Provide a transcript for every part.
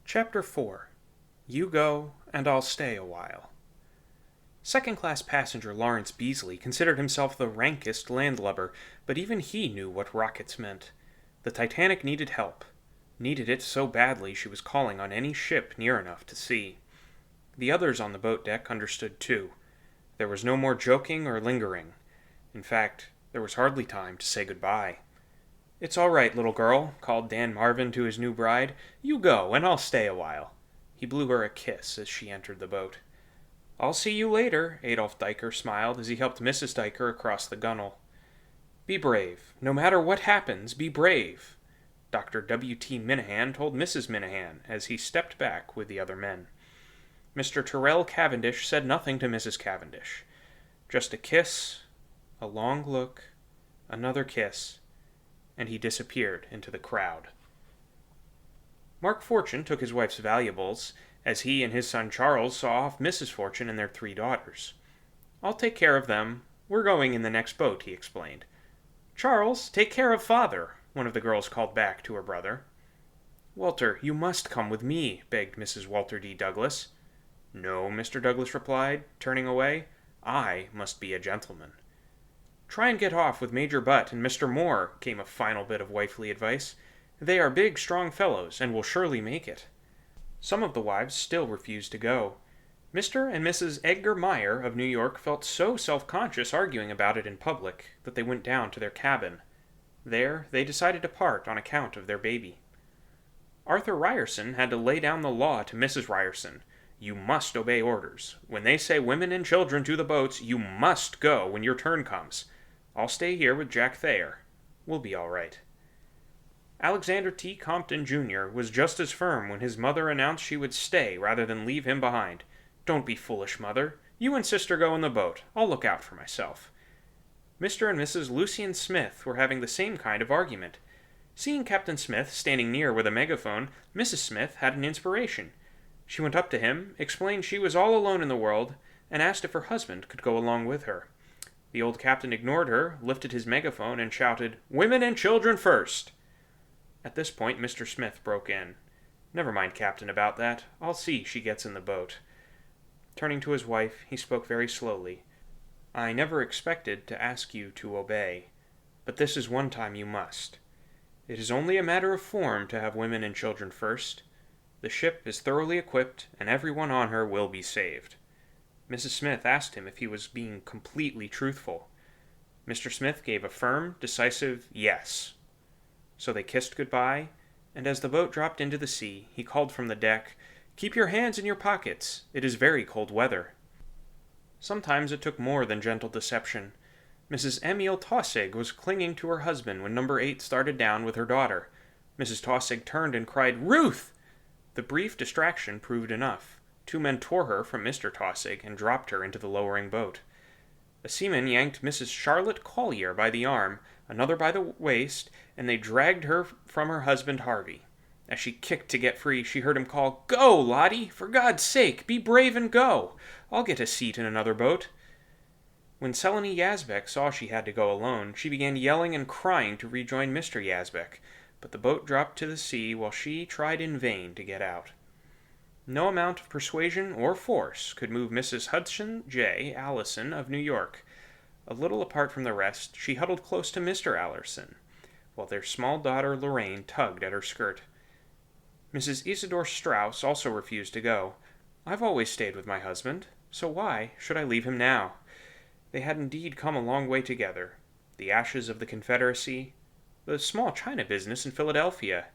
Chapter 4. You Go, and I'll Stay a While. Second-class passenger Lawrence Beasley considered himself the rankest landlubber, but even he knew what rockets meant. The Titanic needed help. Needed it so badly she was calling on any ship near enough to see. The others on the boat deck understood too. There was no more joking or lingering. In fact, there was hardly time to say goodbye. "It's all right, little girl," called Dan Marvin to his new bride. "You go, and I'll stay a while." He blew her a kiss as she entered the boat. "I'll see you later," Adolf Diker smiled as he helped Mrs. Diker across the gunwale. "Be brave. No matter what happens, be brave," Dr. W.T. Minahan told Mrs. Minahan as he stepped back with the other men. Mr. Tyrrell Cavendish said nothing to Mrs. Cavendish. Just a kiss, a long look, another kiss, and he disappeared into the crowd. Mark Fortune took his wife's valuables as he and his son Charles saw off Mrs. Fortune and their 3 daughters. "I'll take care of them. We're going in the next boat," he explained. "Charles, take care of Father," one of the girls called back to her brother. "Walter, you must come with me," begged Mrs. Walter D. Douglas. "No," Mr. Douglas replied, turning away. "I must be a gentleman." "Try and get off with Major Butt and Mr. Moore," came a final bit of wifely advice. "They are big, strong fellows, and will surely make it." Some of the wives still refused to go. Mr. and Mrs. Edgar Meyer of New York felt so self-conscious arguing about it in public that they went down to their cabin. There, they decided to part on account of their baby. Arthur Ryerson had to lay down the law to Mrs. Ryerson. "You must obey orders. When they say women and children to the boats, you must go when your turn comes. I'll stay here with Jack Thayer. We'll be all right." Alexander T. Compton, Jr. was just as firm when his mother announced she would stay rather than leave him behind. "Don't be foolish, Mother. You and Sister go in the boat. I'll look out for myself." Mr. and Mrs. Lucian Smith were having the same kind of argument. Seeing Captain Smith standing near with a megaphone, Mrs. Smith had an inspiration. She went up to him, explained she was all alone in the world, and asked if her husband could go along with her. The old captain ignored her, lifted his megaphone, and shouted, "Women and children first!" At this point, Mr. Smith broke in. "Never mind, Captain, about that. I'll see she gets in the boat." Turning to his wife, he spoke very slowly. "I never expected to ask you to obey, but this is one time you must. It is only a matter of form to have women and children first. The ship is thoroughly equipped, and everyone on her will be saved." Mrs. Smith asked him if he was being completely truthful. Mr. Smith gave a firm, decisive yes. So they kissed goodbye, and as the boat dropped into the sea, he called from the deck, "Keep your hands in your pockets. It is very cold weather." Sometimes it took more than gentle deception. Mrs. Emil Taussig was clinging to her husband when number 8 started down with her daughter. Mrs. Taussig turned and cried, "Ruth!" The brief distraction proved enough. 2 men tore her from Mr. Taussig and dropped her into the lowering boat. A seaman yanked Mrs. Charlotte Collier by the arm, another by the waist, and they dragged her from her husband Harvey. As she kicked to get free, she heard him call, "Go, Lottie! For God's sake, be brave and go! I'll get a seat in another boat." When Selene Yazbek saw she had to go alone, she began yelling and crying to rejoin Mr. Yazbek, but the boat dropped to the sea while she tried in vain to get out. No amount of persuasion or force could move Mrs. Hudson J. Allison of New York. A little apart from the rest, she huddled close to Mr. Allison, while their small daughter Lorraine tugged at her skirt. Mrs. Isidore Strauss also refused to go. "I've always stayed with my husband, so why should I leave him now?" They had indeed come a long way together. The ashes of the Confederacy, the small China business in Philadelphia,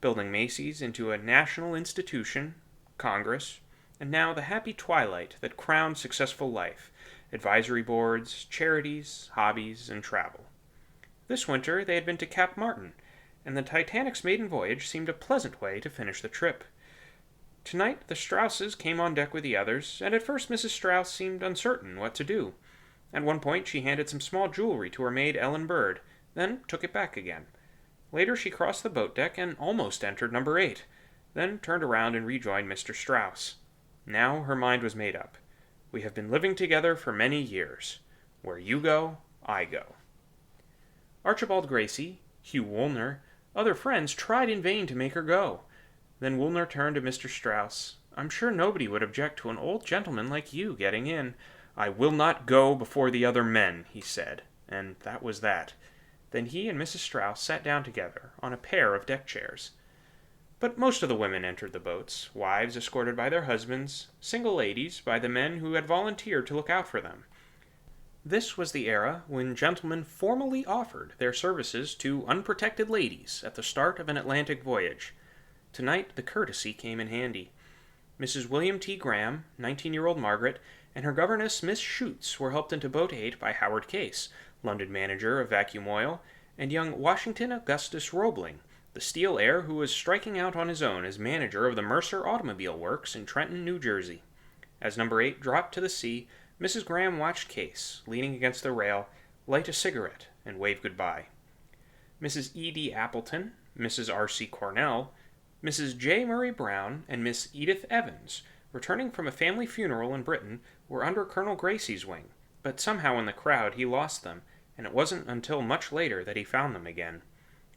building Macy's into a national institution, Congress, and now the happy twilight that crowned successful life, advisory boards, charities, hobbies, and travel. This winter they had been to Cap Martin, and the Titanic's maiden voyage seemed a pleasant way to finish the trip. Tonight the Strausses came on deck with the others, and at first Mrs. Strauss seemed uncertain what to do. At one point she handed some small jewelry to her maid Ellen Bird, then took it back again. Later she crossed the boat deck and almost entered number 8, then turned around and rejoined Mr. Strauss. Now her mind was made up. "We have been living together for many years. Where you go, I go." Archibald Gracie, Hugh Woolner, other friends tried in vain to make her go. Then Woolner turned to Mr. Strauss. "I'm sure nobody would object to an old gentleman like you getting in." "I will not go before the other men," he said, and that was that. Then he and Mrs. Strauss sat down together on a pair of deck chairs. But most of the women entered the boats, wives escorted by their husbands, single ladies by the men who had volunteered to look out for them. This was the era when gentlemen formally offered their services to unprotected ladies at the start of an Atlantic voyage. Tonight the courtesy came in handy. Mrs. William T. Graham, 19-year-old Margaret, and her governess Miss Schutz were helped into Boat 8 by Howard Case, London manager of Vacuum Oil, and young Washington Augustus Roebling, the steel heir who was striking out on his own as manager of the Mercer Automobile Works in Trenton, New Jersey. As number 8 dropped to the sea, Mrs. Graham watched Case, leaning against the rail, light a cigarette and wave goodbye. Mrs. E.D. Appleton, Mrs. R.C. Cornell, Mrs. J. Murray Brown, and Miss Edith Evans, returning from a family funeral in Britain, were under Colonel Gracie's wing, but somehow in the crowd he lost them, and it wasn't until much later that he found them again.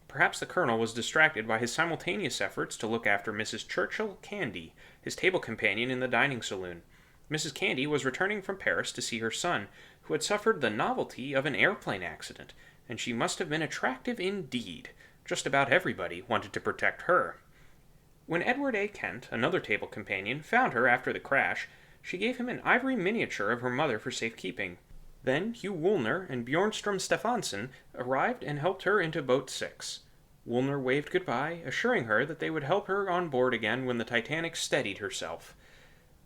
Perhaps the colonel was distracted by his simultaneous efforts to look after Mrs. Churchill Candy, his table companion in the dining saloon. Mrs. Candy was returning from Paris to see her son, who had suffered the novelty of an airplane accident, and she must have been attractive indeed. Just about everybody wanted to protect her. When Edward A. Kent, another table companion, found her after the crash, she gave him an ivory miniature of her mother for safekeeping. Then Hugh Woolner and Bjornstrom Stefansson arrived and helped her into Boat 6. Woolner waved goodbye, assuring her that they would help her on board again when the Titanic steadied herself.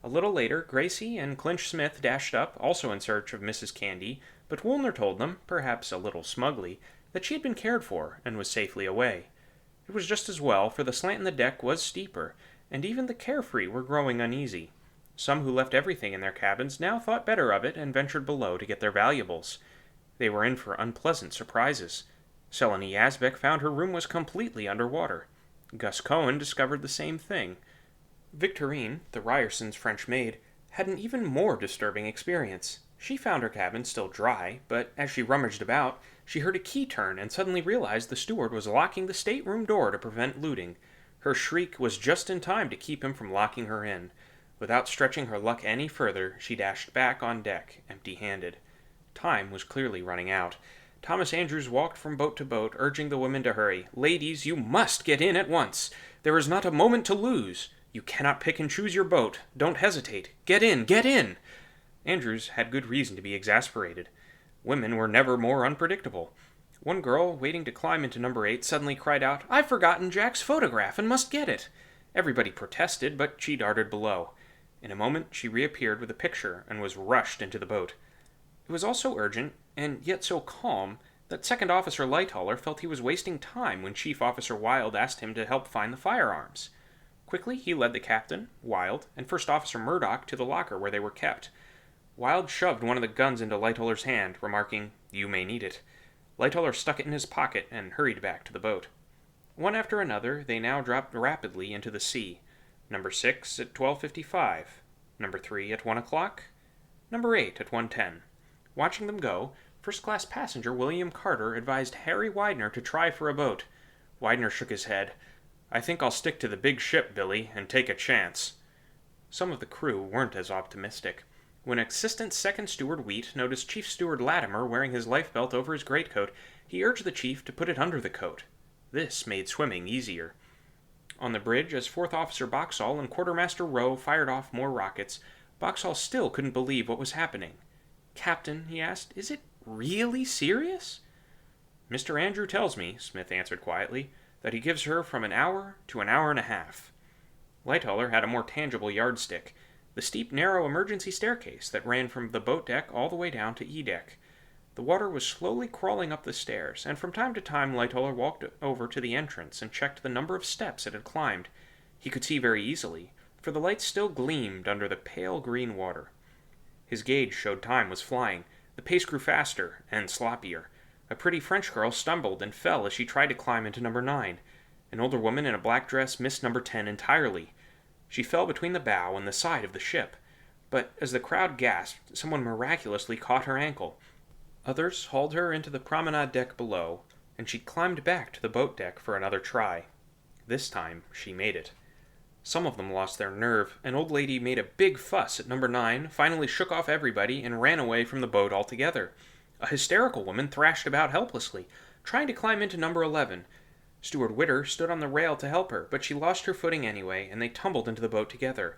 A little later, Gracie and Clinch Smith dashed up, also in search of Mrs. Candy, but Woolner told them, perhaps a little smugly, that she had been cared for and was safely away. It was just as well, for the slant in the deck was steeper, and even the carefree were growing uneasy. Some who left everything in their cabins now thought better of it and ventured below to get their valuables. They were in for unpleasant surprises. Selene Yazbek found her room was completely underwater. Gus Cohen discovered the same thing. Victorine, the Ryersons' French maid, had an even more disturbing experience. She found her cabin still dry, but as she rummaged about, she heard a key turn and suddenly realized the steward was locking the stateroom door to prevent looting. Her shriek was just in time to keep him from locking her in. Without stretching her luck any further, she dashed back on deck, empty-handed. Time was clearly running out. Thomas Andrews walked from boat to boat, urging the women to hurry. "Ladies, you must get in at once. There is not a moment to lose. You cannot pick and choose your boat. Don't hesitate. Get in, get in!" Andrews had good reason to be exasperated. Women were never more unpredictable. One girl, waiting to climb into number 8, suddenly cried out, "I've forgotten Jack's photograph and must get it." Everybody protested, but she darted below. In a moment she reappeared with a picture and was rushed into the boat. It was all so urgent, and yet so calm, that Second Officer Lightoller felt he was wasting time when Chief Officer Wilde asked him to help find the firearms. Quickly he led the captain, Wilde, and First Officer Murdoch to the locker where they were kept. Wilde shoved one of the guns into Lightoller's hand, remarking, "You may need it." Lightoller stuck it in his pocket and hurried back to the boat. One after another, they now dropped rapidly into the sea. Number 6 at 12:55, number 3 at 1 o'clock, number 8 at 1:10. Watching them go, first-class passenger William Carter advised Harry Widener to try for a boat. Widener shook his head. "I think I'll stick to the big ship, Billy, and take a chance." Some of the crew weren't as optimistic. When Assistant Second Steward Wheat noticed Chief Steward Latimer wearing his lifebelt over his greatcoat, he urged the chief to put it under the coat. This made swimming easier. On the bridge, as Fourth Officer Boxall and Quartermaster Rowe fired off more rockets, Boxall still couldn't believe what was happening. "Captain," he asked, "is it really serious?" "Mr. Andrew tells me," Smith answered quietly, "that he gives her from an hour to an hour and a half." Lightoller had a more tangible yardstick, the steep, narrow emergency staircase that ran from the boat deck all the way down to E deck. The water was slowly crawling up the stairs, and from time to time Lightoller walked over to the entrance and checked the number of steps it had climbed. He could see very easily, for the lights still gleamed under the pale green water. His gauge showed time was flying. The pace grew faster and sloppier. A pretty French girl stumbled and fell as she tried to climb into number 9. An older woman in a black dress missed number 10 entirely. She fell between the bow and the side of the ship. But as the crowd gasped, someone miraculously caught her ankle. Others hauled her into the promenade deck below, and she climbed back to the boat deck for another try. This time she made it. Some of them lost their nerve. An old lady made a big fuss at number 9, finally shook off everybody, and ran away from the boat altogether. A hysterical woman thrashed about helplessly, trying to climb into number 11. Steward Witter stood on the rail to help her, but she lost her footing anyway, and they tumbled into the boat together.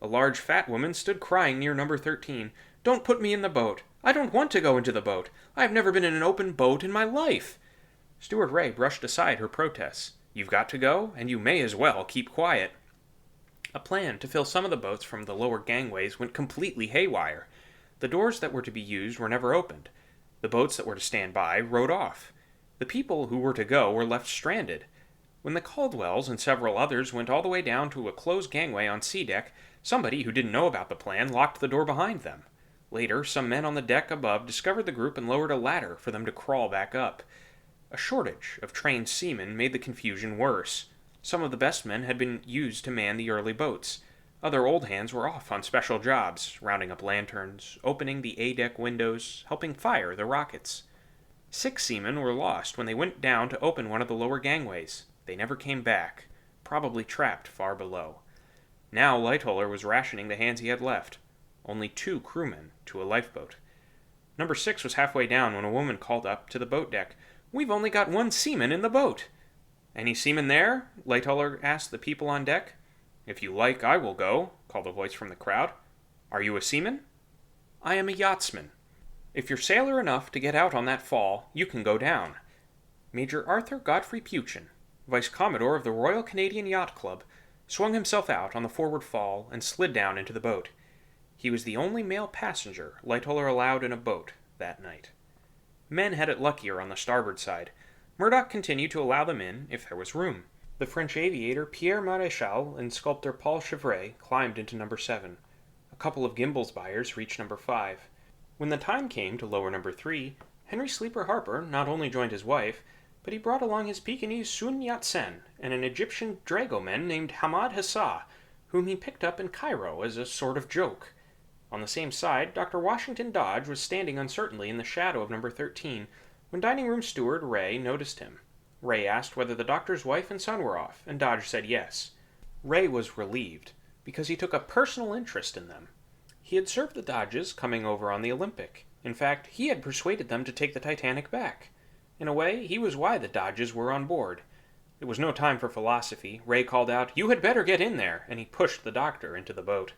A large fat woman stood crying near number 13. "Don't put me in the boat. I don't want to go into the boat. I have never been in an open boat in my life." Steward Ray brushed aside her protests. "You've got to go, and you may as well keep quiet." A plan to fill some of the boats from the lower gangways went completely haywire. The doors that were to be used were never opened. The boats that were to stand by rowed off. The people who were to go were left stranded. When the Caldwells and several others went all the way down to a closed gangway on sea deck, somebody who didn't know about the plan locked the door behind them. Later, some men on the deck above discovered the group and lowered a ladder for them to crawl back up. A shortage of trained seamen made the confusion worse. Some of the best men had been used to man the early boats. Other old hands were off on special jobs, rounding up lanterns, opening the A-deck windows, helping fire the rockets. 6 seamen were lost when they went down to open one of the lower gangways. They never came back, probably trapped far below. Now Lightoller was rationing the hands he had left. Only 2 crewmen to a lifeboat. Number 6 was halfway down when a woman called up to the boat deck. "We've only got 1 seaman in the boat." "Any seamen there?" Lightoller asked the people on deck. "If you like, I will go," called a voice from the crowd. "Are you a seaman?" "I am a yachtsman." "If you're sailor enough to get out on that fall, you can go down." Major Arthur Godfrey Peuchen, Vice Commodore of the Royal Canadian Yacht Club, swung himself out on the forward fall and slid down into the boat. He was the only male passenger Lightoller allowed in a boat that night. Men had it luckier on the starboard side. Murdoch continued to allow them in if there was room. The French aviator Pierre Maréchal and sculptor Paul Chevret climbed into number 7. A couple of gimbals buyers reached number 5. When the time came to lower number 3, Henry Sleeper Harper not only joined his wife, but he brought along his Pekingese Sun Yat-sen and an Egyptian dragoman named Hamad Hassah, whom he picked up in Cairo as a sort of joke. On the same side, Dr. Washington Dodge was standing uncertainly in the shadow of number 13 when dining room steward Ray noticed him. Ray asked whether the doctor's wife and son were off, and Dodge said yes. Ray was relieved, because he took a personal interest in them. He had served the Dodges coming over on the Olympic. In fact, he had persuaded them to take the Titanic back. In a way, he was why the Dodges were on board. It was no time for philosophy. Ray called out, "You had better get in there," and he pushed the doctor into the boat.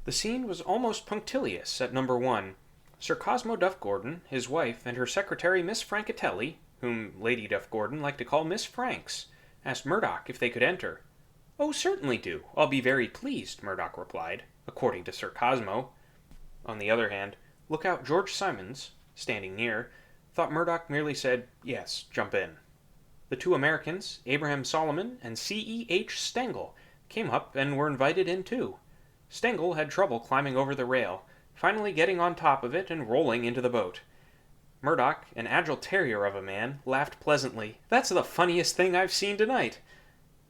The scene was almost punctilious at number 1. Sir Cosmo Duff Gordon, his wife, and her secretary Miss Francatelli, whom Lady Duff Gordon liked to call Miss Franks, asked Murdoch if they could enter. "Oh, certainly do. I'll be very pleased," Murdoch replied, according to Sir Cosmo. On the other hand, Lookout George Simons, standing near, thought Murdoch merely said, "Yes, jump in." The 2 Americans, Abraham Solomon and C.E.H. Stengel, came up and were invited in too. Stengel had trouble climbing over the rail, finally getting on top of it and rolling into the boat. Murdoch, an agile terrier of a man, laughed pleasantly. "That's the funniest thing I've seen tonight."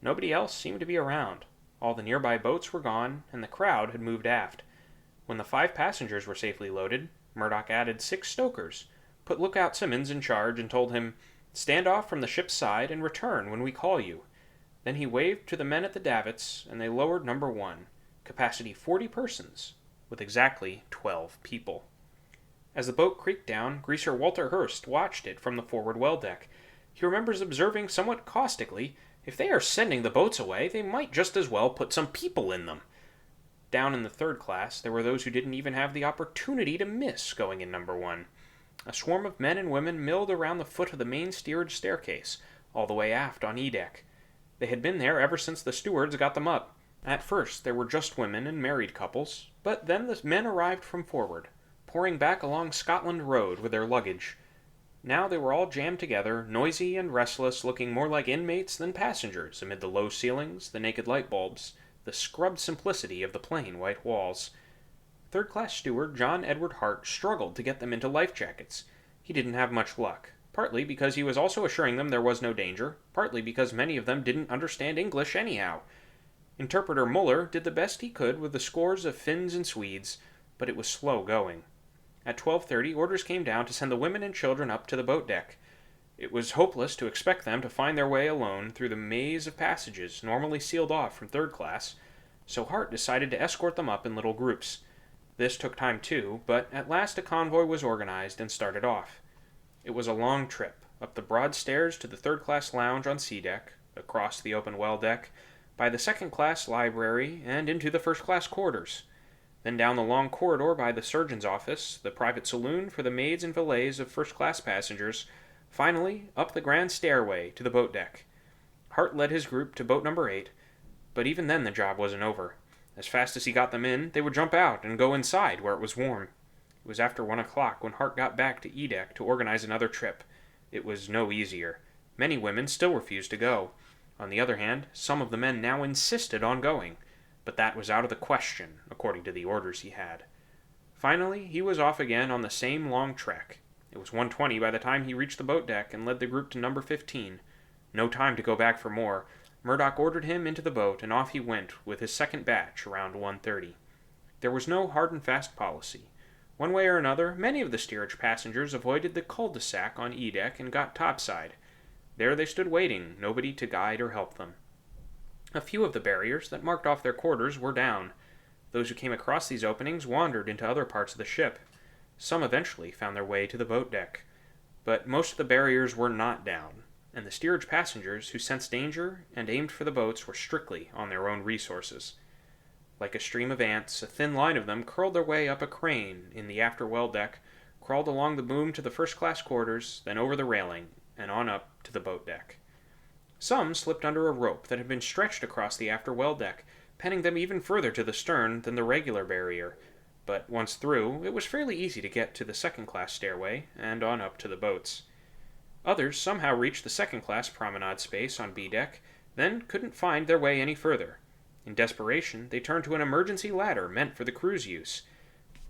Nobody else seemed to be around. All the nearby boats were gone, and the crowd had moved aft. When the 5 passengers were safely loaded, Murdoch added 6 stokers, put Lookout Simmons in charge, and told him, "Stand off from the ship's side and return when we call you." Then he waved to the men at the davits, and they lowered number 1, capacity 40 persons, with exactly 12 people. As the boat creaked down, Greaser Walter Hurst watched it from the forward well deck. He remembers observing somewhat caustically, "If they are sending the boats away, they might just as well put some people in them." Down in the 3rd class, there were those who didn't even have the opportunity to miss going in number 1. A swarm of men and women milled around the foot of the main steerage staircase, all the way aft on E-deck. They had been there ever since the stewards got them up. At first, there were just women and married couples, but then the men arrived from forward, pouring back along Scotland Road with their luggage. Now they were all jammed together, noisy and restless, looking more like inmates than passengers amid the low ceilings, the naked light bulbs, the scrubbed simplicity of the plain white walls. 3rd-class steward John Edward Hart struggled to get them into life jackets. He didn't have much luck, partly because he was also assuring them there was no danger, partly because many of them didn't understand English anyhow. Interpreter Muller did the best he could with the scores of Finns and Swedes, but it was slow going. At 12:30, orders came down to send the women and children up to the boat deck. It was hopeless to expect them to find their way alone through the maze of passages normally sealed off from third class, so Hart decided to escort them up in little groups. This took time too, but at last a convoy was organized and started off. It was a long trip, up the broad stairs to the third-class lounge on C deck, across the open well deck, by the second-class library, and into the first-class quarters. Then down the long corridor by the surgeon's office, the private saloon for the maids and valets of first-class passengers, finally up the grand stairway to the boat deck. Hart led his group to boat number 8, but even then the job wasn't over. As fast as he got them in, they would jump out and go inside where it was warm. It was after 1 o'clock when Hart got back to E deck to organize another trip. It was no easier. Many women still refused to go. On the other hand, some of the men now insisted on going, but that was out of the question, according to the orders he had. Finally, he was off again on the same long trek. It was 1:20 by the time he reached the boat deck and led the group to number 15. No time to go back for more. Murdoch ordered him into the boat, and off he went with his second batch around 1:30. There was no hard and fast policy. One way or another, many of the steerage passengers avoided the cul-de-sac on E deck and got topside. There they stood waiting, nobody to guide or help them. A few of the barriers that marked off their quarters were down. Those who came across these openings wandered into other parts of the ship. Some eventually found their way to the boat deck. But most of the barriers were not down, and the steerage passengers who sensed danger and aimed for the boats were strictly on their own resources. Like a stream of ants, a thin line of them curled their way up a crane in the after well deck, crawled along the boom to the first-class quarters, then over the railing, and on up to the boat deck. Some slipped under a rope that had been stretched across the after well deck, penning them even further to the stern than the regular barrier, but once through, it was fairly easy to get to the second-class stairway, and on up to the boats. Others somehow reached the second-class promenade space on B deck, then couldn't find their way any further. In desperation, they turned to an emergency ladder meant for the crew's use.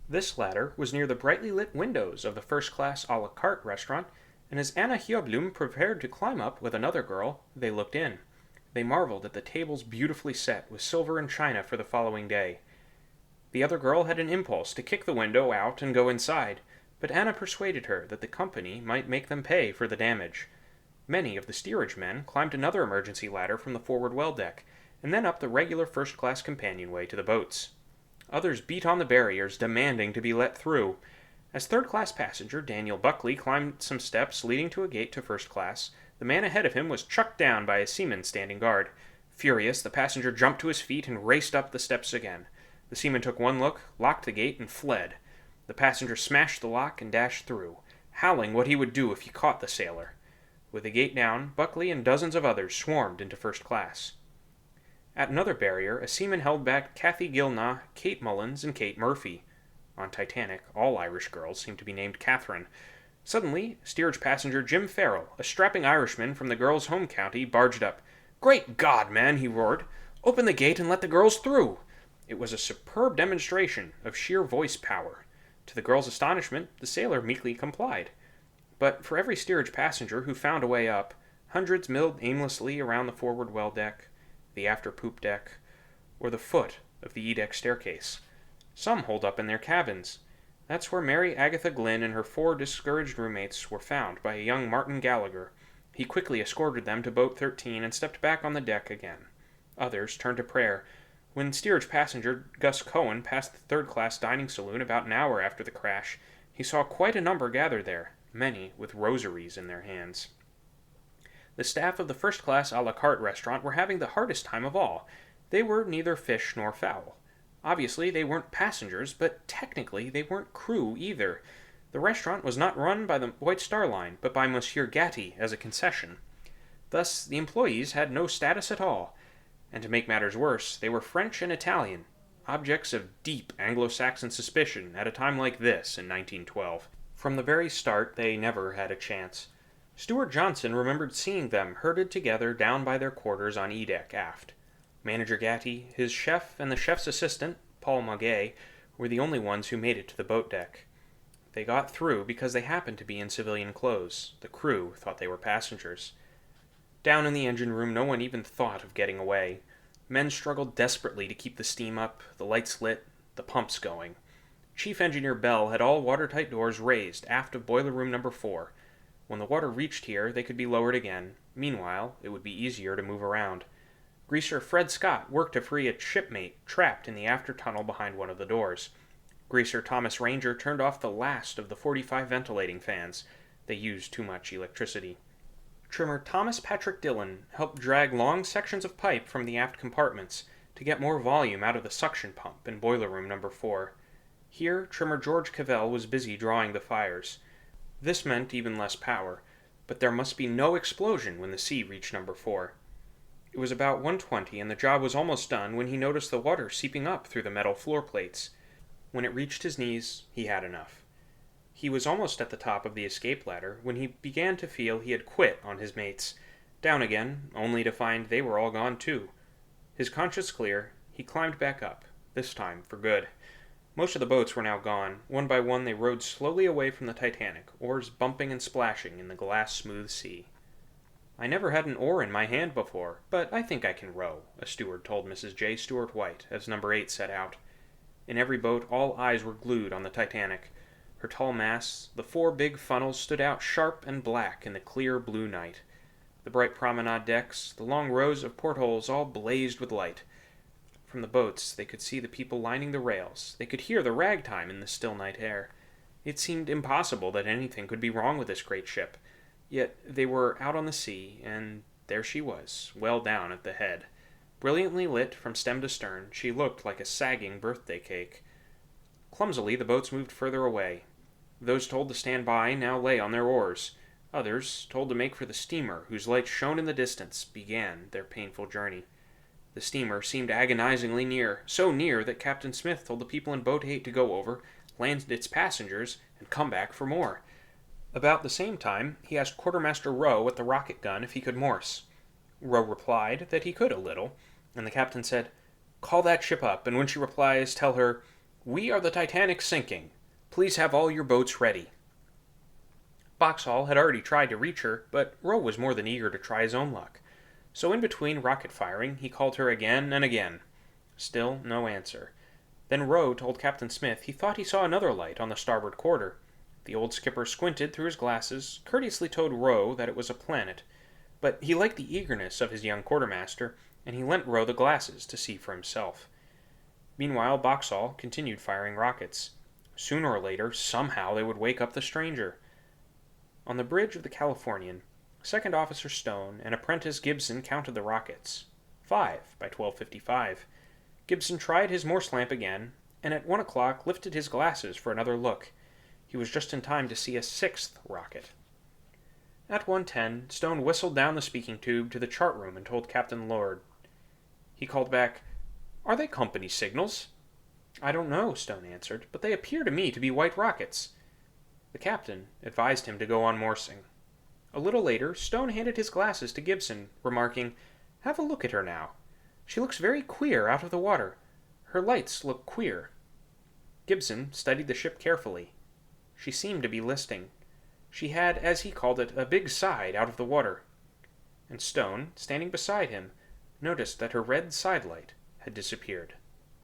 This ladder was near the brightly lit windows of the first-class a la carte restaurant, and as Anna Hjöblum prepared to climb up with another girl, they looked in. They marveled at the tables beautifully set with silver and china for the following day. The other girl had an impulse to kick the window out and go inside, but Anna persuaded her that the company might make them pay for the damage. Many of the steerage men climbed another emergency ladder from the forward well deck, and then up the regular first-class companionway to the boats. Others beat on the barriers, demanding to be let through. As third-class passenger Daniel Buckley climbed some steps leading to a gate to first class, the man ahead of him was chucked down by a seaman standing guard. Furious, the passenger jumped to his feet and raced up the steps again. The seaman took one look, locked the gate, and fled. The passenger smashed the lock and dashed through, howling what he would do if he caught the sailor. With the gate down, Buckley and dozens of others swarmed into first class. At another barrier, a seaman held back Kathy Gilnah, Kate Mullins, and Kate Murphy. On Titanic, all Irish girls seemed to be named Catherine. Suddenly, steerage passenger Jim Farrell, a strapping Irishman from the girls' home county, barged up. "Great God, man!" he roared. "Open the gate and let the girls through!" It was a superb demonstration of sheer voice power. To the girls' astonishment, the sailor meekly complied. But for every steerage passenger who found a way up, hundreds milled aimlessly around the forward well deck, the after poop deck, or the foot of the E-deck staircase. Some holed up in their cabins. That's where Mary Agatha Glynn and her 4 discouraged roommates were found by a young Martin Gallagher. He quickly escorted them to boat 13 and stepped back on the deck again. Others turned to prayer. When steerage passenger Gus Cohen passed the third-class dining saloon about an hour after the crash, he saw quite a number gathered there, many with rosaries in their hands. The staff of the first-class a la carte restaurant were having the hardest time of all. They were neither fish nor fowl. Obviously, they weren't passengers, but technically they weren't crew either. The restaurant was not run by the White Star Line, but by Monsieur Gatti as a concession. Thus, the employees had no status at all. And to make matters worse, they were French and Italian, objects of deep Anglo-Saxon suspicion at a time like this in 1912. From the very start, they never had a chance. Stuart Johnson remembered seeing them herded together down by their quarters on E-deck aft. Manager Gatti, his chef, and the chef's assistant, Paul Maguet, were the only ones who made it to the boat deck. They got through because they happened to be in civilian clothes. The crew thought they were passengers. Down in the engine room, no one even thought of getting away. Men struggled desperately to keep the steam up, the lights lit, the pumps going. Chief Engineer Bell had all watertight doors raised aft of boiler room number 4. When the water reached here, they could be lowered again. Meanwhile, it would be easier to move around. Greaser Fred Scott worked to free a shipmate trapped in the after tunnel behind one of the doors. Greaser Thomas Ranger turned off the last of the 45 ventilating fans. They used too much electricity. Trimmer Thomas Patrick Dillon helped drag long sections of pipe from the aft compartments to get more volume out of the suction pump in boiler room number 4. Here, Trimmer George Cavell was busy drawing the fires. This meant even less power, but there must be no explosion when the sea reached number 4. It was about 1:20 and the job was almost done when he noticed the water seeping up through the metal floor plates. When it reached his knees, he had enough. He was almost at the top of the escape ladder when he began to feel he had quit on his mates. Down again, only to find they were all gone too. His conscience clear, he climbed back up, this time for good. Most of the boats were now gone. One by one they rowed slowly away from the Titanic, oars bumping and splashing in the glass-smooth sea. "I never had an oar in my hand before, but I think I can row," a steward told Mrs. J. Stewart White as number 8 set out. In every boat all eyes were glued on the Titanic. Her tall masts, the 4 big funnels, stood out sharp and black in the clear blue night. The bright promenade decks, the long rows of portholes, all blazed with light. From the boats they could see the people lining the rails. They could hear the ragtime in the still night air. It seemed impossible that anything could be wrong with this great ship. Yet they were out on the sea, and there she was, well down at the head. Brilliantly lit from stem to stern, she looked like a sagging birthday cake. Clumsily the boats moved further away. Those told to stand by now lay on their oars. Others, told to make for the steamer, whose lights shone in the distance, began their painful journey. The steamer seemed agonizingly near, so near that Captain Smith told the people in Boat 8 to go over, land its passengers, and come back for more. About the same time, he asked Quartermaster Rowe at the rocket gun if he could Morse. Rowe replied that he could a little, and the captain said, "Call that ship up, and when she replies, tell her, 'We are the Titanic sinking. Please have all your boats ready.'" Boxhall had already tried to reach her, but Rowe was more than eager to try his own luck. So in between rocket firing, he called her again and again. Still no answer. Then Rowe told Captain Smith he thought he saw another light on the starboard quarter. The old skipper squinted through his glasses, courteously told Rowe that it was a planet. But he liked the eagerness of his young quartermaster, and he lent Rowe the glasses to see for himself. Meanwhile, Boxhall continued firing rockets. Sooner or later, somehow, they would wake up the stranger. On the bridge of the Californian, Second Officer Stone and Apprentice Gibson counted the rockets. 5 by 12:55. Gibson tried his Morse lamp again, and at 1 o'clock lifted his glasses for another look. He was just in time to see a 6th rocket. At 1:10, Stone whistled down the speaking tube to the chart room and told Captain Lord. He called back, "Are they company signals?" "I don't know," Stone answered, "but they appear to me to be white rockets." The captain advised him to go on Morsing. A little later, Stone handed his glasses to Gibson, remarking, "Have a look at her now. She looks very queer out of the water. Her lights look queer." Gibson studied the ship carefully. She seemed to be listing. She had, as he called it, a big side out of the water. And Stone, standing beside him, noticed that her red sidelight had disappeared.